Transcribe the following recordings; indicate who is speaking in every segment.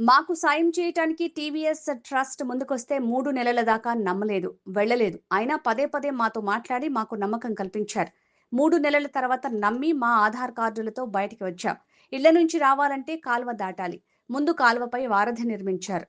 Speaker 1: మాకు సాయం చేయటానికి టీవీఎస్ ట్రస్ట్ ముందుకొస్తే 3 నెలల దాకా నమ్మలేదు, వెళ్ళలేదు. అయినా పదే పదే మాతో మాట్లాడి మాకు నమ్మకం కల్పించారు. 3 నెలల తర్వాత నమ్మి మా ఆధార్ కార్డులతో బయటికి వచ్చాం. ఇళ్ల నుంచి రావాలంటే కాల్వ దాటాలి. ముందు కాల్వపై వారధి నిర్మించారు.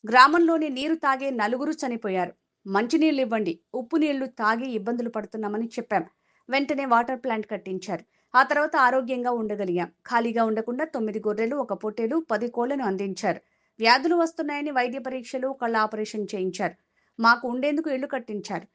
Speaker 1: గ్రామంలోని నీరు తాగే నలుగురు చనిపోయారు. మంచినీళ్ళు ఇవ్వండి, ఉప్పు నీళ్లు తాగి ఇబ్బందులు పడుతున్నామని చెప్పాం. వెంటనే వాటర్ ప్లాంట్ కట్టించారు. ఆ తర్వాత ఆరోగ్యంగా ఉండగలిగాం. ఖాళీగా ఉండకుండా 9 గొర్రెలు, 1 పొట్టేలు, 10 కోళ్లను అందించారు. వ్యాధులు వస్తున్నాయని వైద్య పరీక్షలు, కళ్ళ ఆపరేషన్ చేయించారు. మాకు ఉండేందుకు ఇళ్లు కట్టించారు.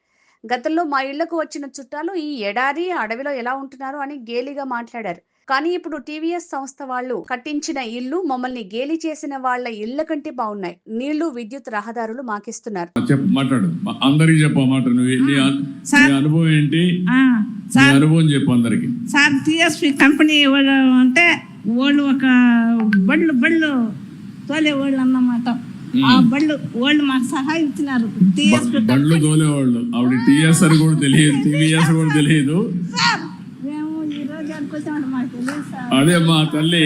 Speaker 1: గతంలో మా ఇళ్లకు వచ్చిన చుట్టాలు ఈ ఎడారి అడవిలో ఎలా ఉంటున్నారు అని గేలిగా మాట్లాడారు. కానీ ఇప్పుడు టీవీఎస్ సంస్థ వాళ్ళు కట్టించిన ఇల్లు మమ్మల్ని గేలి చేసిన వాళ్ళ ఇళ్ల కంటే బాగున్నాయి. నీళ్లు, విద్యుత్, రహదారులు మాకిస్తున్నారు.
Speaker 2: మాట్లాడు, అందరికి చెప్పమాట. నీ అనుభవం ఏంటి? అనుభవం చెప్పు అందరికి.
Speaker 3: సార్, టీఎస్పీ కంపెనీ అంటే వాళ్ళు ఒక బళ్ళు తోలే వాళ్ళు అన్నమాట. ఆ వాళ్ళు మాకు సహాయం ఇచ్చినారు.
Speaker 2: బళ్ళు తోలేవాళ్ళు. ఆవిడ టీఎస్ అని కూడా తెలియదు, టీవీఎస్ కూడా తెలియదు. అదే మా తల్లి,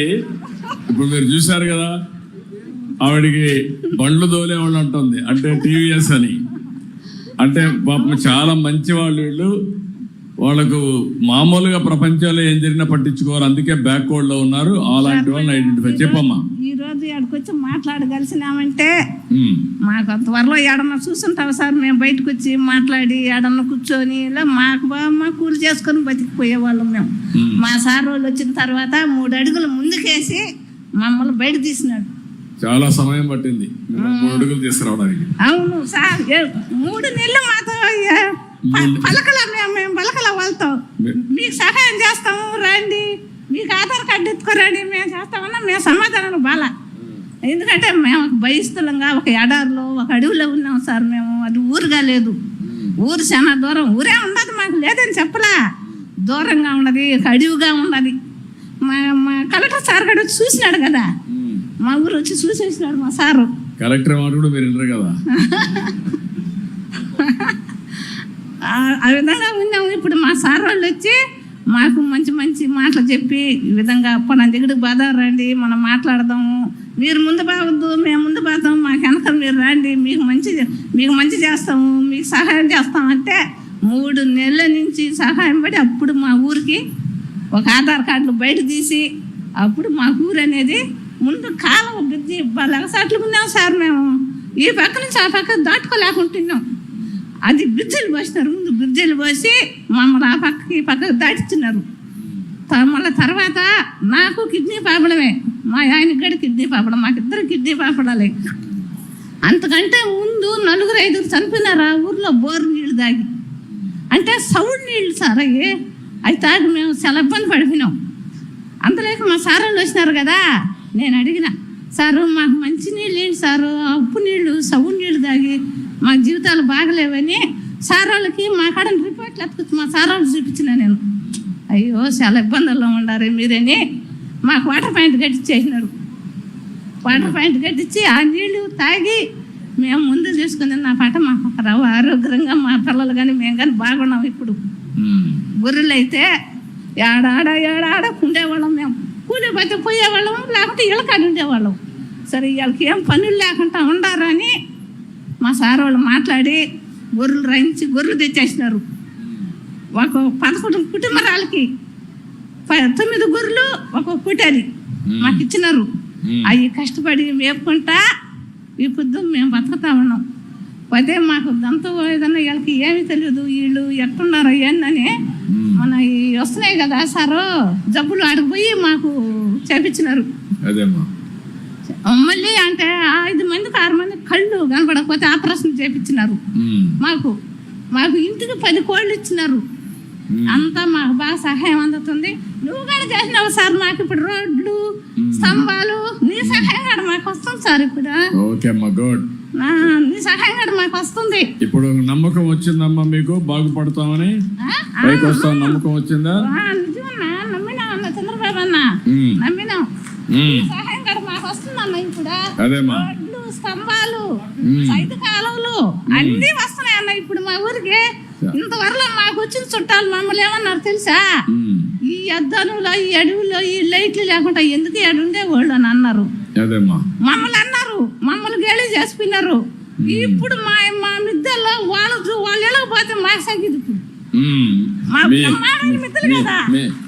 Speaker 2: ఇప్పుడు మీరు చూశారు కదా, ఆవిడికి బండ్లు తోలేవాళ్ళు అంటుంది, అంటే టీవీఎస్ అని. అంటే పాపం చాలా మంచి వాళ్ళు వీళ్ళు. వాళ్ళకు మామూలుగా ప్రపంచంలో ఏం జరిగినా పట్టించుకోరు, అందుకే బ్యాక్వర్డ్ లో ఉన్నారు. అలాంటి వాళ్ళని ఐడెంటిఫై చెప్పమ్మా.
Speaker 3: ఈ రోజు ఎక్కడికొచ్చి మాట్లాడగలిసినామంటే మాకు త్వరలో ఏడన్నా చూసుంటావు సార్. మేము బయటకు వచ్చి మాట్లాడి ఏడన్నా కూర్చొని ఇలా మా కూలి చేసుకొని బతికిపోయేవాళ్ళం మేము. మా సార్ వాళ్ళు వచ్చిన తర్వాత 3 అడుగులు ముందుకేసి మమ్మల్ని బయట తీసినాడు.
Speaker 2: చాలా సమయం పట్టింది 3 అడుగులు తీసుకురావడానికి.
Speaker 3: అవును సార్, 3 నెలలు మాతో మేము పలకల వాళ్ళతో మీకు సహాయం చేస్తాము రండి, మీకు ఆధార్ కార్డు ఎత్తుకోరండి, మేము చేస్తామన్నా మేము సమాధానం బాలా. ఎందుకంటే మేము భయస్థలంగా ఒక ఎడారిలో, ఒక అడవిలో ఉన్నాం సార్. మేము అది ఊరుగా లేదు, ఊరు చాలా దూరం. ఊరే ఉండదు, మాకు లేదని చెప్పలా. దూరంగా ఉన్నది, అడవిగా ఉన్నది. మా కలెక్టర్ సార్ గడు వచ్చి చూసినాడు కదా, మా ఊరు వచ్చి చూసేసినాడు మా సారు.
Speaker 2: కలెక్టర్ మాట కూడా మీరు వినరు కదా.
Speaker 3: ఆ విధంగా ఉన్నాము. ఇప్పుడు మా సార్ వాళ్ళు వచ్చి మాకు మంచి మంచి మాటలు చెప్పి ఈ విధంగా మన దగ్గరికి బాధ రండి, మనం మాట్లాడదాము, మీరు ముందు బాగొద్దు, మేము ముందు పోతాము, మాకు వెనక మీరు రండి, మీకు మంచి చేస్తాము, మీకు సహాయం చేస్తామంటే 3 నెలల నుంచి సహాయం పడి అప్పుడు మా ఊరికి ఒక ఆధార్ కార్డులు బయట తీసి అప్పుడు మా ఊరు అనేది ముందు కాలం బ్రిడ్జి లగసాట్లు ఉన్నాం సార్. మేము ఈ పక్క నుంచి ఆ పక్క దాటుకోలేకుంటున్నాం. అది బ్రిడ్జిలు పోసినారు, ముందు బ్రిడ్జిలు పోసి మమ్మల్ని ఆ పక్కకి ఈ పక్కకి దాటిస్తున్నారు. మళ్ళీ తర్వాత నాకు కిడ్నీ ప్రాబ్లమే, మా ఆయనకి కూడా కిడ్నీ ప్రాబ్లం, మాకిద్దరు కిడ్నీ ప్రాబ్లాలే. అంతకంటే ముందు 4-5 చనిపోయినారు ఆ ఊర్లో బోరు నీళ్ళు తాగి. అంటే సౌండ్ నీళ్ళు సార్ అవి తాగి మేము చాలా ఇబ్బంది పడిపోయినాం. అంతలేక మా సార్ వాళ్ళు వచ్చినారు కదా, నేను అడిగిన సారు మాకు మంచి నీళ్ళు ఏంటి సారు, ఉప్పు నీళ్ళు సౌండ్ నీళ్ళు తాగి మా జీవితాలు బాగలేవని సార్ వాళ్ళకి మా కాడ రిపోర్ట్లు ఎత్తుకొచ్చి మా సార్ వాళ్ళు చూపించిన నేను. అయ్యో చాలా ఇబ్బందుల్లో ఉండారు మీరని మాకు వాటర్ పాయింట్ కట్టించేసినారు. వాటర్ పాయింట్ కట్టించి ఆ నీళ్ళు తాగి మేము ముందు చూసుకుని నా పాట మాకు రావు ఆరోగ్యంగా మా పిల్లలు కానీ మేము కానీ బాగున్నాం. ఇప్పుడు గొర్రెలు అయితే ఏడాడ ఉండేవాళ్ళం, మేము కూలి పోతే పోయేవాళ్ళం, లేకుంటే ఇళ్ళకాడ ఉండేవాళ్ళం. సరే వీళ్ళకి ఏం పనులు లేకుండా ఉండారని మా సార్ వాళ్ళు మాట్లాడి గొర్రెలు రంచి గొర్రెలు తెచ్చేసినారు. ఒక 11 కుటుంబరాలకి 9 గొర్రెలు, 1 పొట్టేలి మాకు ఇచ్చినారు. అవి కష్టపడి మేపుకుంటా ఇప్పుడు మేము బతుకుతా ఉన్నాం. అదే మాకు దంతో ఏదన్నా వీళ్ళకి ఏమీ తెలియదు, వీళ్ళు ఎట్టున్నారు ఏందని మన వస్తున్నాయి కదా సారు జబ్బులు ఆడిపోయి మాకు చేపించినారు. మళ్ళీ అంటే 5 మందికి 6 మందికి కళ్ళు కనపడకపోతే ఆపరేషన్ చేపించినారు. మాకు ఇంటికి 10 కోళ్ళు ఇచ్చినారు. అంతా మాకు బాగా సహాయం అందుతుంది. నువ్వు కూడా చేసినావు సార్ మాకు ఇప్పుడు రోడ్లు, స్తంభాలు, నీ సహాయం కూడా మాకు వస్తుంది సార్. ఇప్పుడు నీ సహాయం కూడా మాకు వస్తుంది.
Speaker 2: ఇప్పుడు నమ్మకం వచ్చిందమ్మా మీకు, బాగుపడతామని నమ్మకం వచ్చిందా?
Speaker 3: నిజమన్నా, నమ్మినాం అన్న చంద్రబాబు అన్న, నమ్మినాం. సహాయం కూడా మాకు వస్తుందన్న. ఇప్పుడు రోడ్లు, స్తంభాలు, 5 కాలువలు అన్ని వస్తున్నాయి అన్న ఇప్పుడు మా ఊరికి. ఇంతవరలో మాకు వచ్చిన చుట్టాలు మమ్మల్ని ఏమన్నారు తెలుసా, ఈ అద్దానులో, ఈ అడవుల్లో ఈ లైట్లు లేకుండా ఎందుకు ఏడుండేవాళ్ళు అని అన్నారు.
Speaker 2: అదేమ్మా.
Speaker 3: మమ్మల్ని అన్నారు, మమ్మల్ని గేలి చేసుకున్నారు. ఇప్పుడు మా మిద్దెల్లో వాళ్ళు వెళ్ళకపోతే మా సగ్గిది ఇప్పుడు మా బ్రహ్మాండమైన మిద్దెలు కదా.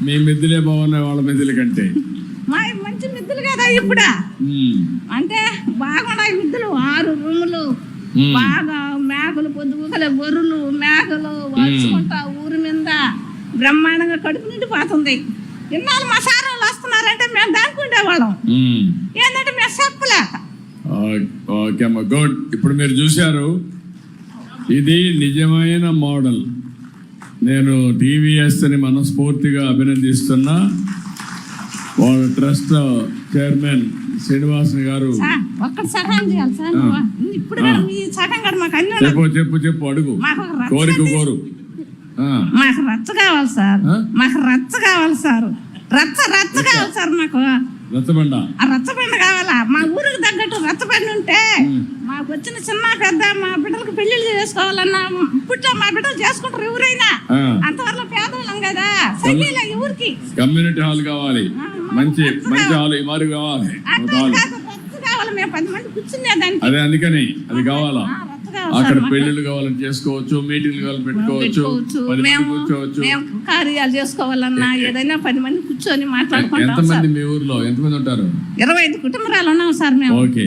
Speaker 2: మీ మిద్దెలే బాగున్నాయి వాళ్ళ మిద్దెల కంటే.
Speaker 3: మా మంచి మిద్దెలు కదా ఇప్పుడు. అంటే బాగున్నాయి మిద్దెలు, 6 రూములు, బాగా మేకలు పొద్దుగల గొర్రెలు మేకలు వచ్చుకుంటా ఊరి మీద బ్రహ్మాండంగా కడుపు నిండిపోతుంది. ఇన్నాళ్ళు మా సార్ వాళ్ళు వస్తున్నారంటే మేము దానికి ఉండేవాళ్ళం. ఏంటంటే మేము చెప్పలేక.
Speaker 2: ఓకే అమ్మా, గుడ్. ఇప్పుడు మీరు చూశారు, ఇది నిజమైన మోడల్. నేను టీవీఎస్ని మనస్ఫూర్తిగా అభినందిస్తున్నా. వాళ్ళ ట్రస్ట్ చైర్మన్ శ్రీనివాసన్ గారు
Speaker 3: ఒక్కటి సహాయం చేయాలి సార్. ఇప్పుడు మీ సహాయం కదా మాకు అన్ని
Speaker 2: చెప్పు అడుగు, కోరు.
Speaker 3: మాకు రచ్చ కావాలి సార్, మాకు రచ్చ కావాలి సార్, రచ్చ కావాలి సార్. మాకు
Speaker 2: రచ్చబండ,
Speaker 3: ఆ రచ్చబండ కావాలా. మా ఊరికి తగ్గట్టు రచ్చబండ ఉంటే మాకు వచ్చిన చిన్న పెద్ద మా బిడ్డలకు పెళ్లిళ్ళు చేసుకోవాలన్నా ఇప్పట్లో మా బిడ్డలు చేసుకుంటారు ఎవరైనా. అంతవరకు పేదవాళ్ళం కదా, సరిగ్గా ఊరికి
Speaker 2: కమ్యూనిటీ హాల్ కావాలి, మంచి హాల్ ఇమారు కావాలి.
Speaker 3: కావాలి మేము 10 మంది కూర్చునేదానికి.
Speaker 2: అదే అందుకని అది కావాలా. అక్కడ పెళ్లిళ్ళు కావాలని చేసుకోవచ్చు, మీటింగ్లు కావాలని పెట్టుకోవచ్చు, 10 మంది కూర్చోవచ్చు.
Speaker 3: కార్యాలు చేసుకోవాలన్నా ఏదైనా 10 మంది కూర్చొని మాట్లాడుకుంటాం.
Speaker 2: ఎంతమంది మీ ఊర్లో ఎంతమంది ఉంటారు?
Speaker 3: 25 కుటుంబాలు ఉన్నాం సార్ మేము.
Speaker 2: ఓకే,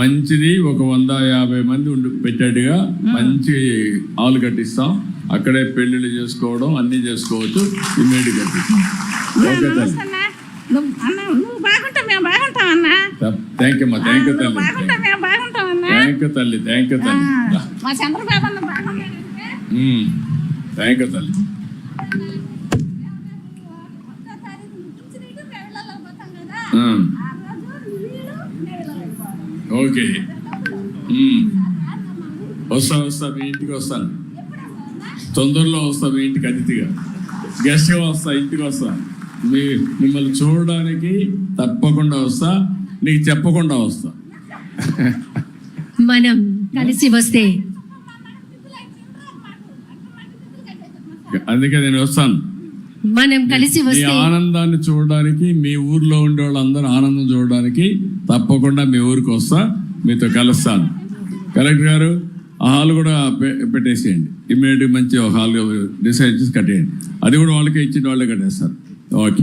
Speaker 2: మంచిది. ఒక 150 మంది పెట్టేట్టుగా మంచి హాల్ కట్టిస్తాం. అక్కడే పెళ్లిళ్ళు చేసుకోవడం అన్ని చేసుకోవచ్చు. ఇమ్మీడియట్ కట్టిస్తాం. ఓకే తల్లి,
Speaker 3: నువ్వు బాగుంటా మేము బాగుంటాం అన్నా.
Speaker 2: థ్యాంక్ యూ అమ్మా, థ్యాంక్ యూ తల్లి,
Speaker 3: బాగుంటా మేము బాగుంటాం అన్నా.
Speaker 2: థ్యాంక్ యూ తల్లి, థ్యాంక్ యూ తల్లి,
Speaker 3: మా చంద్రబాబు అన్న బాగున్నాడు.
Speaker 2: థ్యాంక్ యూ తల్లి. ఓకే, వస్తా మీ ఇంటికి వస్తాను. తొందరలో వస్తా మీ ఇంటికి అతిథిగా, గెస్ట్గా వస్తా, ఇంటికి వస్తా. మిమ్మల్ని చూడడానికి తప్పకుండా వస్తా, నీకు చెప్పకుండా వస్తా.
Speaker 4: మనం కలిసి వస్తే
Speaker 2: అందుకే నేను వస్తాను.
Speaker 4: మనం కలిసి
Speaker 2: మీ
Speaker 4: వస్తే
Speaker 2: ఆనందాన్ని చూడడానికి, మీ ఊర్లో ఉండే వాళ్ళందరూ ఆనందం చూడడానికి తప్పకుండా మీ ఊరికి వస్తా, మీతో కలుస్తాను. కలెక్టర్ గారు, ఆ హాల్ కూడా పెట్టేసేయండి. ఇమ్మీడియట్ మంచి హాల్ డిసైడ్ చేసి కట్టేయండి. అది కూడా వాళ్ళకే ఇచ్చిన వాళ్ళే కట్టేస్తారు. ఓకే.